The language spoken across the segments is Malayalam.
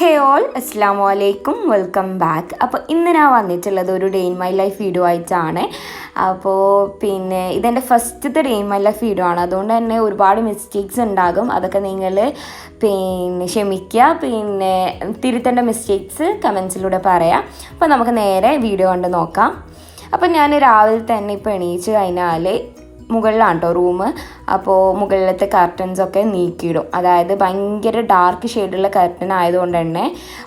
ഹേ ഓൾ അസ്സാം വലൈക്കും വെൽക്കം ബാക്ക്. അപ്പോൾ ഇന്ന് ഞാൻ വന്നിട്ടുള്ളത് ഒരു day in my life video ആയിട്ടാണ്. അപ്പോൾ ഇതെൻ്റെ ഫസ്റ്റത്തെ day in my life video ആണ്. അതുകൊണ്ട് തന്നെ ഒരുപാട് മിസ്റ്റേക്സ് ഉണ്ടാകും. അതൊക്കെ നിങ്ങൾ ക്ഷമിക്കുക. തിരുത്തേണ്ട മിസ്റ്റേക്സ് കമൻസിലൂടെ പറയാം. അപ്പോൾ നമുക്ക് നേരെ വീഡിയോ കണ്ട് നോക്കാം. അപ്പോൾ ഞാൻ രാവിലെ തന്നെ ഇപ്പോൾ എണീച്ച് കഴിഞ്ഞാൽ മുകളിലാണ് കേട്ടോ റൂം. അപ്പോൾ മുകളിലത്തെ കർട്ടൻസൊക്കെ നീക്കിയിടും. അതായത് ഭയങ്കര ഡാർക്ക് ഷെയ്ഡുള്ള കർട്ടൻ ആയതുകൊണ്ട് തന്നെ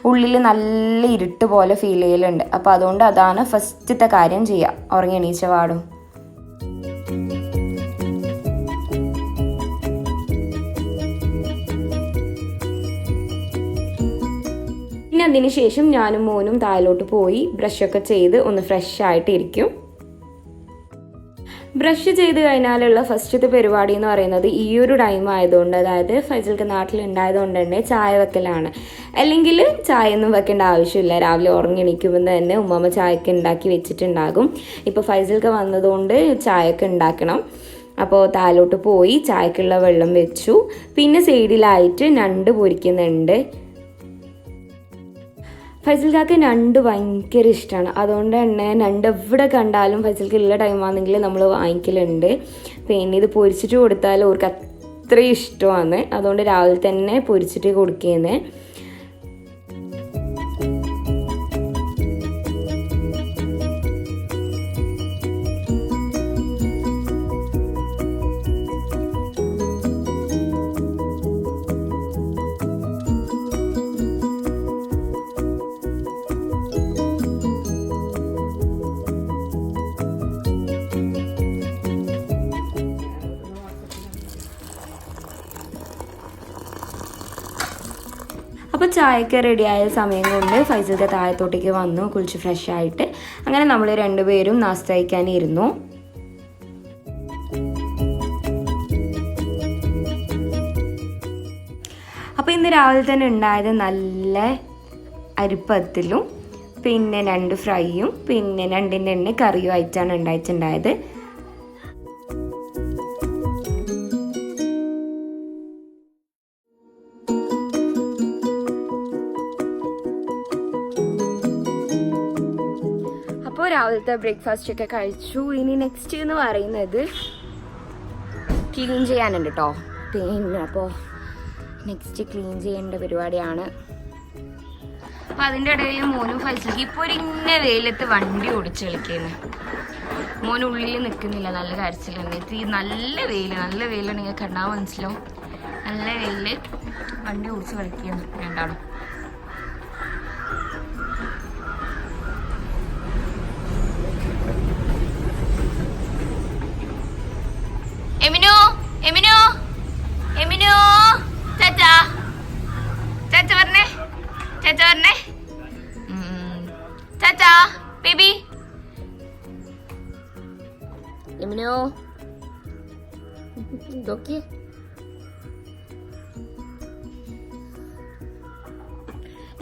ഉള്ളിൽ നല്ല ഇരുട്ട് പോലെ ഫീൽ ചെയ്യലുണ്ട്. അപ്പോൾ അതുകൊണ്ട് അതാണ് ഫസ്റ്റത്തെ കാര്യം ചെയ്യുക, ഉറങ്ങി എണീച്ച പാടും. പിന്നെ അതിന് ശേഷം ഞാനും മോനും താഴോട്ട് പോയി ബ്രഷൊക്കെ ചെയ്ത് ഒന്ന് ഫ്രഷ് ആയിട്ടിരിക്കും. ബ്രഷ് ചെയ്ത് കഴിഞ്ഞാലുള്ള ഫസ്റ്റത്തെ പരിപാടി എന്ന് പറയുന്നത് ഈ ഒരു ടൈം ആയതുകൊണ്ട്, അതായത് ഫൈസൽക്ക് നാട്ടിലുണ്ടായതുകൊണ്ട് തന്നെ ചായ വെക്കലാണ്. അല്ലെങ്കിൽ ചായ ഒന്നും വെക്കേണ്ട ആവശ്യമില്ല. രാവിലെ ഉറങ്ങിണിക്കുമ്പോൾ തന്നെ ഉമ്മാമ്മ ചായയൊക്കെ ഉണ്ടാക്കി വെച്ചിട്ടുണ്ടാകും. ഇപ്പോൾ ഫൈസൽക്ക് വന്നതുകൊണ്ട് ചായയൊക്കെ ഉണ്ടാക്കണം. അപ്പോൾ താഴോട്ട് പോയി ചായക്കുള്ള വെള്ളം വെച്ചു. പിന്നെ സൈഡിലായിട്ട് ഞണ്ട് പൊരിക്കുന്നുണ്ട്. ഫൈസൽക്കാക്ക് ഞണ്ട് ഭയങ്കര ഇഷ്ടമാണ്. അതുകൊണ്ട് തന്നെ ഞണ്ട് എവിടെ കണ്ടാലും ഫൈസൽക്ക് ഉള്ള ടൈമാണെങ്കിൽ നമ്മൾ വാങ്ങിക്കലുണ്ട്. ഇത് പൊരിച്ചിട്ട് കൊടുത്താൽ അവർക്ക് അത്രയും ഇഷ്ടമാണ്. അതുകൊണ്ട് രാവിലെ തന്നെ പൊരിച്ചിട്ട് കൊടുക്കുന്നത്. അപ്പോൾ ചായക്ക് റെഡിയായ സമയം കൊണ്ട് ഫൈസൽക്ക് താഴത്തോട്ടേക്ക് വന്നു, കുളിച്ച് ഫ്രഷ് ആയിട്ട്. അങ്ങനെ നമ്മൾ രണ്ടുപേരും നാസ്ത കഴിക്കാനിരുന്നു. അപ്പോൾ ഇന്ന് രാവിലെ തന്നെ ഉണ്ടായത് നല്ല അരിപ്പത്തിലും ഞണ്ട് ഫ്രൈയും ഞണ്ടിൻ്റെ എണ്ണ കറിയും ആയിട്ടാണ് ഉണ്ടായിട്ടുണ്ടായത്. അപ്പോൾ രാവിലത്തെ ബ്രേക്ക്ഫാസ്റ്റ് ഒക്കെ കഴിച്ചു. ഇനി നെക്സ്റ്റ് എന്ന് പറയുന്നത് ക്ലീൻ ചെയ്യാനുണ്ട് കേട്ടോ. അപ്പോൾ നെക്സ്റ്റ് ക്ലീൻ ചെയ്യേണ്ട പരിപാടിയാണ്. അപ്പോൾ അതിൻ്റെ ഇടയിൽ മോനും ഫൈസൽക്ക് ഇപ്പോൾ ഒരു ഇന്ന വെയിലത്ത് വണ്ടി ഓടിച്ച് കളിക്കുന്നത്. മോൻ ഉള്ളിൽ നിൽക്കുന്നില്ല, നല്ല കരച്ചിലുണ്ട്. നല്ല വെയിൽ നിങ്ങൾ കണ്ടാൽ മനസ്സിലാവും. നല്ല വെയിൽ വണ്ടി ഓടിച്ച് കളിക്കുന്നു രണ്ടാളും.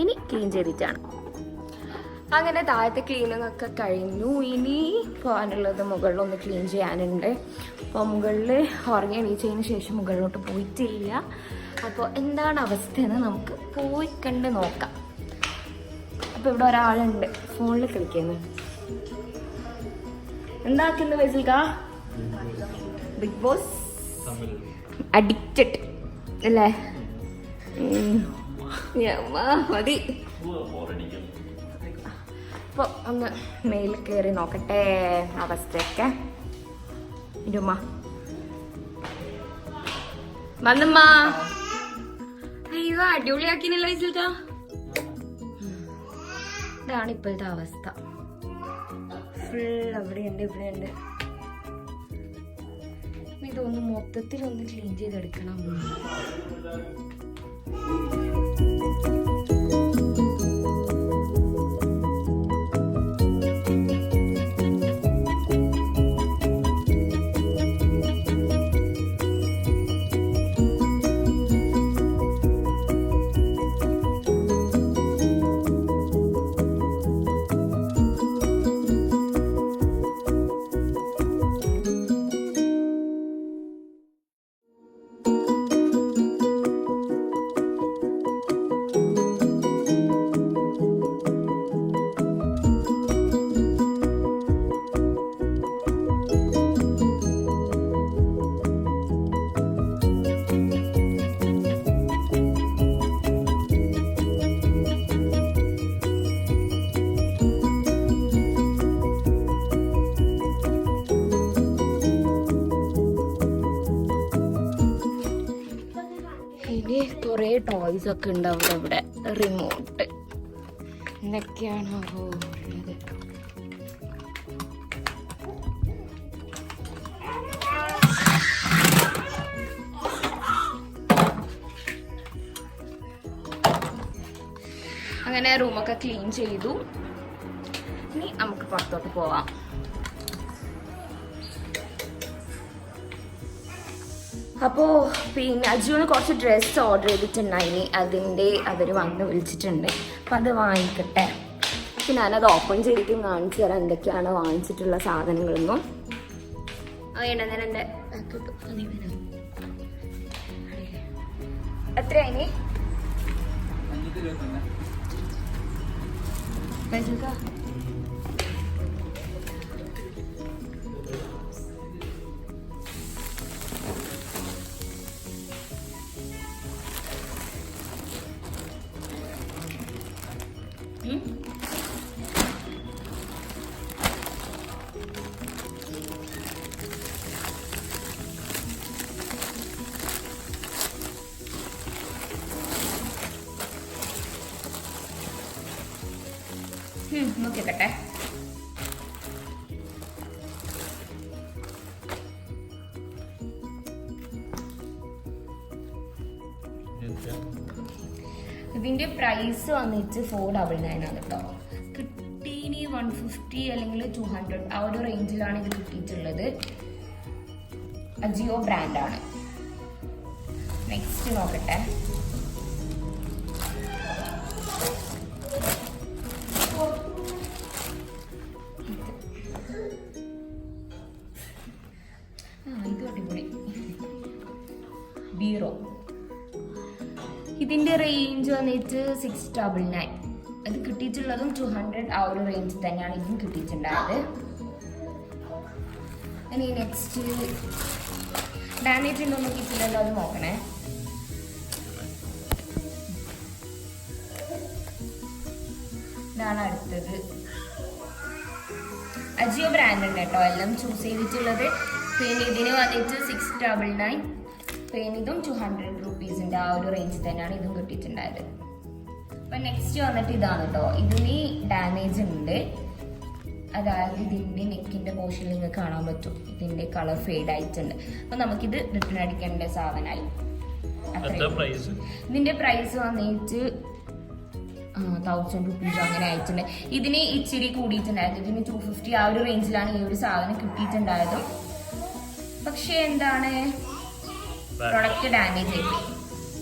ഇനി ക്ലീൻ ചെയ്തിട്ടാണ്. അങ്ങനെ താഴത്തെ ക്ലീനിങ് ഒക്കെ കഴിഞ്ഞു. ഇനി പോകാനുള്ളത് മുകളിലൊന്ന് ക്ലീൻ ചെയ്യാനുണ്ട്. അപ്പോൾ മുകളിൽ ഉറങ്ങി എണീച്ചതിന് ശേഷം മുകളിലോട്ട് പോയിട്ടില്ല. അപ്പോൾ എന്താണ് അവസ്ഥയെന്ന് നമുക്ക് പോയി കണ്ട് നോക്കാം. അപ്പോൾ ഇവിടെ ഒരാളുണ്ട് ഫോണിൽ കളിക്കുന്നത്. എന്താക്കുന്നു ഫൈസൽക്ക? ബിഗ് ബോസ് അഡിക്റ്റഡ് അല്ലേ? മതി. അപ്പോൾ ഒന്ന് മേലിൽ കയറി നോക്കട്ടെ അവസ്ഥയൊക്കെ. ഇരുമ്മ വന്നമ്മ. അയ്യോ അടിപൊളിയാക്കിനല്ലോ ഫൈസൽക്ക. ഇതാണ് ഇപ്പോഴത്തെ അവസ്ഥ. ഫുൾ അവിടെയുണ്ട് ഇവിടെയുണ്ട്. ഇതൊന്ന് മൊത്തത്തിലൊന്ന് ക്ലീൻ ചെയ്തെടുക്കണം. ഒക്കെ ഉണ്ടാവും ഇവിടെ. റിമോട്ട് എന്തൊക്കെയാണോ ഉള്ളത്. അങ്ങനെ റൂമൊക്കെ ക്ലീൻ ചെയ്തു. ഇനി നമുക്ക് പുറത്തോട്ട് പോവാം. അപ്പോൾ പിന്നെ അജിയോന് കുറച്ച് ഡ്രസ്സ് ഓർഡർ ചെയ്തിട്ടുണ്ടായിനി. അവർ വന്ന് വിളിച്ചിട്ടുണ്ട്. അപ്പം അത് വാങ്ങിക്കട്ടെ. അപ്പം ഞാനത് ഓപ്പൺ ചെയ്തിട്ടും കാണിച്ചു തരാം എന്തൊക്കെയാണ് വാങ്ങിച്ചിട്ടുള്ള സാധനങ്ങളൊന്നും. വേണ്ട ഞാൻ എൻ്റെ എത്രയായിനി? നോക്കിക്കട്ടെ. ഇതിന്റെ പ്രൈസ് വന്നിട്ട് 499 ആണ് കേട്ടോ. കിട്ടീനി 150 അല്ലെങ്കിൽ 200 ആ ഒരു റേഞ്ചിലാണ് ഇത് കിട്ടിയിട്ടുള്ളത്. അജിയോ ബ്രാൻഡാണ്. നെക്സ്റ്റ് നോക്കട്ടെ. ഇത് അടിപൊളി ബീറോ. ഇതിന്റെ റേഞ്ച് വന്നിട്ട് 699. അത് കിട്ടിയിട്ടുള്ളതും 200 ആ ഒരു റേഞ്ച് തന്നെയാണ് ഇതും കിട്ടിയിട്ടുണ്ടായത്. ഇനി നെക്സ്റ്റ് ഡാമേജ് ഒന്നും കിട്ടില്ലല്ലോ, അത് നോക്കണേ. ഇതാണ് അടുത്തത്. അജിയോ ബ്രാൻഡ് ഉണ്ട് കേട്ടോ, എല്ലാം ചൂസ് ചെയ്തിട്ടുള്ളത്. പിന്നെ ഇതിന് വന്നിട്ട് 699. പിന്നെ ഇതും 200 റുപ്പീസിൻ്റെ ആ ഒരു റേഞ്ച് തന്നെയാണ് ഇതും കിട്ടിയിട്ടുണ്ടായത്. അപ്പം നെക്സ്റ്റ് വന്നിട്ട് ഇതാണ് കേട്ടോ. ഇതിന് ഡാമേജ് ഉണ്ട്. അതായത് ഇതിൻ്റെ നെക്കിൻ്റെ പോർഷനിൽ നിങ്ങൾക്ക് കാണാൻ പറ്റും ഇതിൻ്റെ കളർ ഫെയ്ഡ് ആയിട്ടുണ്ട്. അപ്പം നമുക്കിത് റിട്ടേൺ അടിക്കേണ്ട സാധനമായി. ഇതിൻ്റെ പ്രൈസ് വന്നിട്ട് 1000 റുപ്പീസ് അങ്ങനെ ആയിട്ടുണ്ട്. ഇതിന് ഇച്ചിരി കൂടിയിട്ടുണ്ടായിരുന്നു. ഇതിന് 250 ആ ഒരു റേഞ്ചിലാണ് ഈ ഒരു സാധനം കിട്ടിയിട്ടുണ്ടായതും. പക്ഷേ എന്താണ്, പ്രൊഡക്റ്റ് ഡാമേജ് ആയിപ്പോയി.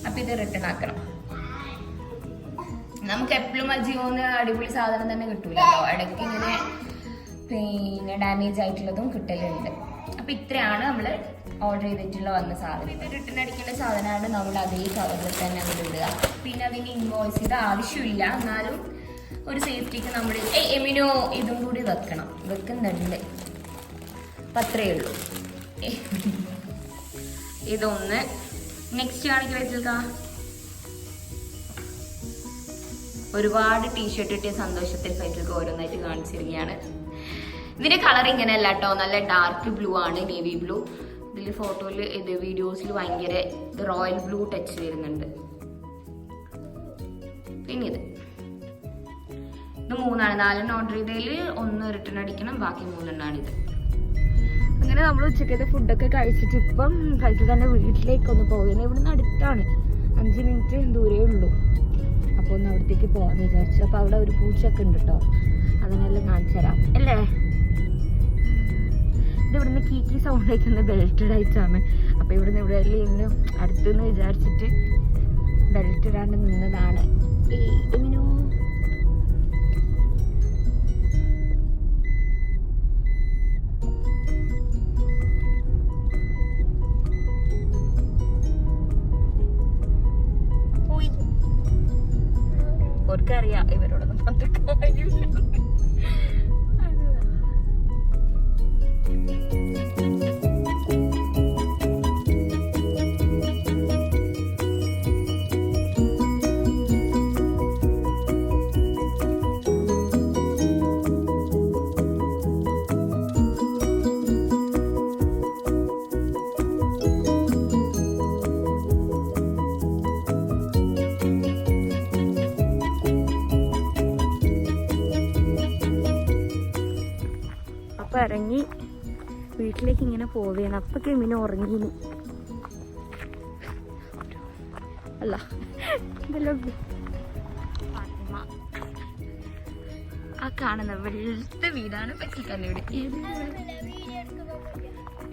അപ്പം ഇത് റിട്ടേൺ ആക്കണം. നമുക്ക് എപ്പോഴും അജിയോന്ന് അടിപൊളി സാധനം തന്നെ കിട്ടൂലല്ലോ, ഇടയ്ക്ക് ഇങ്ങനെ പിന്നെ ഡാമേജ് ആയിട്ടുള്ളതും കിട്ടലുണ്ട്. അപ്പം ഇത്രയാണ് നമ്മൾ ഓർഡർ ചെയ്തിട്ടുള്ള വന്ന സാധനം. ഇത് റിട്ടേൺ അടിക്കേണ്ട സാധനമാണ്. നമ്മൾ അതേ കവറിൽ തന്നെ നമ്മൾ ഇടുക. പിന്നെ അതിന് ഇൻവോയ്സ് ഇത് ആവശ്യമില്ല, എന്നാലും ഒരു സേഫ്റ്റിക്ക് നമ്മൾ എമിനോ ഇതും കൂടി വെക്കുന്നുണ്ട്. അപ്പം അത്രയേ ഉള്ളൂ. ഇതൊന്ന്. നെക്സ്റ്റ് കാണിക്ക് വെച്ചേക്കാം. ഒരുപാട് ടീഷർട്ട് കിട്ടിയ സന്തോഷത്തിൽ ഫൈസൽക്ക് ഓരോന്നായിട്ട് കാണിച്ചിരിക്കുകയാണ്. ഇതിന്റെ കളർ ഇങ്ങനെയല്ല കേട്ടോ, നല്ല ഡാർക്ക് ബ്ലൂ ആണ്, നേവി ബ്ലൂ. ഇതിൽ ഫോട്ടോയിൽ ഇത് വീഡിയോസിൽ ഭയങ്കര റോയൽ ബ്ലൂ ടച്ച് വരുന്നുണ്ട്. പിന്നെ ഇത് 3 4 ഓർഡർ ചെയ്തതിൽ 1 റിട്ടേൺ അടിക്കണം, ബാക്കി 3 ഇത്. അങ്ങനെ നമ്മൾ ഉച്ചക്കത്തെ ഫുഡൊക്കെ കഴിച്ചിട്ട് ഇപ്പം ഫൈസൽ തന്നെ വീട്ടിലേക്കൊന്ന് പോകുന്നത്. ഇവിടുന്ന് അടുത്താണ്, 5 മിനിറ്റ് ദൂരേ ഉള്ളൂ. അപ്പോൾ ഒന്ന് അവിടത്തേക്ക് പോകാമെന്ന് വിചാരിച്ചു. അപ്പോൾ അവിടെ ഒരു പൂച്ചയൊക്കെ ഉണ്ട് കേട്ടോ, അതിനെല്ലാം കാണിച്ചു തരാം അല്ലേ. ഇത് ഇവിടുന്ന് കീക്കി സൗണ്ട് അയക്കുന്ന ബെൽറ്റഡ് അയച്ചാണ്. അപ്പോൾ ഇവിടുന്ന് ഇവിടെ എല്ലാം അടുത്തെന്ന് വിചാരിച്ചിട്ട് ബെൽറ്റ് ഇടാണ്ട് നിന്നതാണ്. ഓർക്കറിയാം ഇവരോടൊന്നും പറഞ്ഞിട്ട് കാര്യമില്ല. അപ്പോൾ ഇറങ്ങി വീട്ടിലേക്ക് ഇങ്ങനെ പോവുകയാണ്. അപ്പൊക്കെ ഇങ്ങനെ ഉറങ്ങിനി. അല്ല ആ കാണുന്ന വെളുത്ത വീടാണ് ഫൈസൽഖാന്റെ വീട്.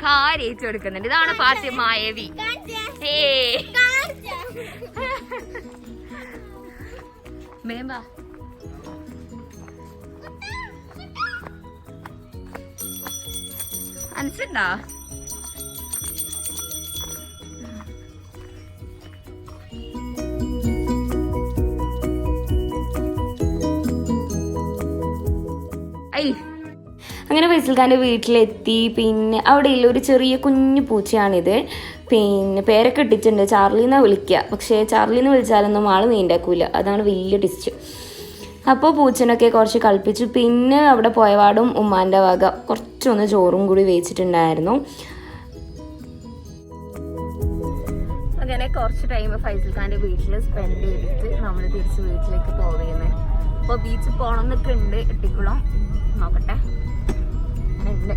കാരേച്ചു കൊടുക്കുന്നുണ്ട്. ഇതാണ് ഫാത്തിമായവി. മേമ്പാ മനസ്സിണ്ടാ? അങ്ങനെ ഫൈസൽഖാൻ്റെ വീട്ടിലെത്തി. പിന്നെ അവിടെയുള്ള ഒരു ചെറിയ കുഞ്ഞു പൂച്ചയാണിത്. പിന്നെ പേരൊക്കെ ഇട്ടിട്ടുണ്ട്, ചാർലിന്നാ വിളിക്കുക. പക്ഷേ ചാർലിന്ന് വിളിച്ചാലൊന്നും ആൾ നീണ്ടാക്കൂല. അതാണ് വലിയ ടിസ്റ്റ്. അപ്പോൾ പൂച്ചനൊക്കെ കുറച്ച് കളിപ്പിച്ചു. പിന്നെ അവിടെ പോയപാടും ഉമ്മാൻ്റെ വക കുറച്ചൊന്ന് ചോറും കൂടി വേവിച്ചിട്ടുണ്ടായിരുന്നു. അങ്ങനെ കുറച്ച് ടൈം ഫൈസൽഖാൻ്റെ വീട്ടിൽ സ്പെൻഡ് ചെയ്തിട്ട് നമ്മൾ തിരിച്ച് വീട്ടിലേക്ക് പോവുകയാണ്. അപ്പോൾ ബീച്ചിൽ പോകണം എന്നൊക്കെ ഉണ്ട്. എട്ടിക്കുളം നോക്കട്ടെ ഉണ്ട്.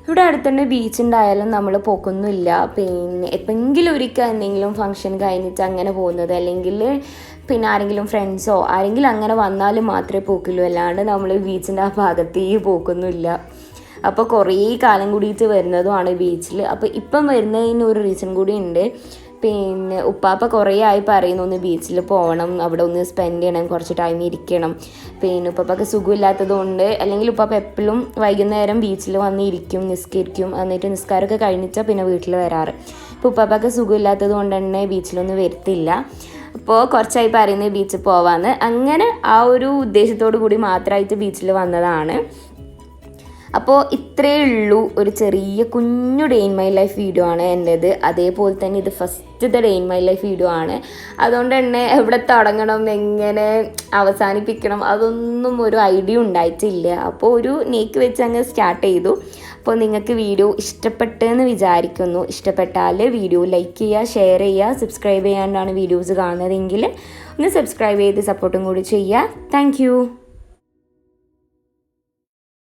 ഇവിടെ അടുത്തുണ്ട് ബീച്ച് ഉണ്ടായാലും നമ്മൾ പോക്കൊന്നുമില്ല. പിന്നെ എപ്പോഴെങ്കിലും ഒരിക്കൽ എന്തെങ്കിലും ഫംഗ്ഷൻ കഴിഞ്ഞിട്ട് അങ്ങനെ പോകുന്നത്, അല്ലെങ്കിൽ പിന്നെ ആരെങ്കിലും ഫ്രണ്ട്സോ ആരെങ്കിലും അങ്ങനെ വന്നാലും മാത്രമേ പോക്കുള്ളൂ. അല്ലാണ്ട് നമ്മൾ ബീച്ചിൻ്റെ ആ ഭാഗത്തേക്ക് പോക്കൊന്നുമില്ല. അപ്പോൾ കുറേ കാലം കൂടിയിട്ട് വരുന്നതുമാണ് ബീച്ചിൽ. അപ്പോൾ ഇപ്പം വരുന്നതിന് ഒരു റീസൺ കൂടി ഉണ്ട്. പിന്നെ ഉപ്പാപ്പ കുറേ ആയി പറയുന്നു ഒന്ന് ബീച്ചിൽ പോകണം, അവിടെ ഒന്ന് സ്പെൻഡ് ചെയ്യണം, കുറച്ച് ടൈം ഇരിക്കണം. പിന്നെ ഉപ്പാപ്പക്ക് സുഖമില്ലാത്തത് കൊണ്ട്, അല്ലെങ്കിൽ ഉപ്പാപ്പ എപ്പോഴും വൈകുന്നേരം ബീച്ചിൽ വന്ന് ഇരിക്കും, നിസ്കരിക്കും. എന്നിട്ട് നിസ്കാരമൊക്കെ കഴിഞ്ഞിട്ടാൽ പിന്നെ വീട്ടിൽ വരാറ്. ഇപ്പോൾ ഉപ്പാപ്പക്ക് സുഖമില്ലാത്തത് കൊണ്ട് തന്നെ ബീച്ചിലൊന്നും വരത്തില്ല. അപ്പോൾ കുറച്ചായി പറയുന്നത് ബീച്ചിൽ പോവാന്ന്. അങ്ങനെ ആ ഒരു ഉദ്ദേശത്തോടു കൂടി മാത്രമായിട്ട് ബീച്ചിൽ വന്നതാണ്. അപ്പോൾ ഇത്രയേ ഉള്ളൂ, ഒരു ചെറിയ കുഞ്ഞു day in my life video ആണ് എൻ്റേത്. അതേപോലെ തന്നെ ഇത് ഫസ്റ്റത്തെ day in my life video ആണ്. അതുകൊണ്ട് തന്നെ എവിടെ തുടങ്ങണം, എങ്ങനെ അവസാനിപ്പിക്കണം, അതൊന്നും ഒരു ഐഡിയ ഉണ്ടായിട്ടില്ല. അപ്പോൾ ഒരു നേക്ക് വെച്ച് അങ്ങ് സ്റ്റാർട്ട് ചെയ്തു. അപ്പോൾ നിങ്ങൾക്ക് വീഡിയോ ഇഷ്ടപ്പെട്ടെന്ന് വിചാരിക്കുന്നു. ഇഷ്ടപ്പെട്ടാൽ വീഡിയോ ലൈക്ക് ചെയ്യുക, ഷെയർ ചെയ്യുക. സബ്സ്ക്രൈബ് ചെയ്യാണ്ടാണ് വീഡിയോസ് കാണുന്നതെങ്കിൽ ഒന്ന് സബ്സ്ക്രൈബ് ചെയ്ത് സപ്പോർട്ടും കൂടി ചെയ്യുക. താങ്ക്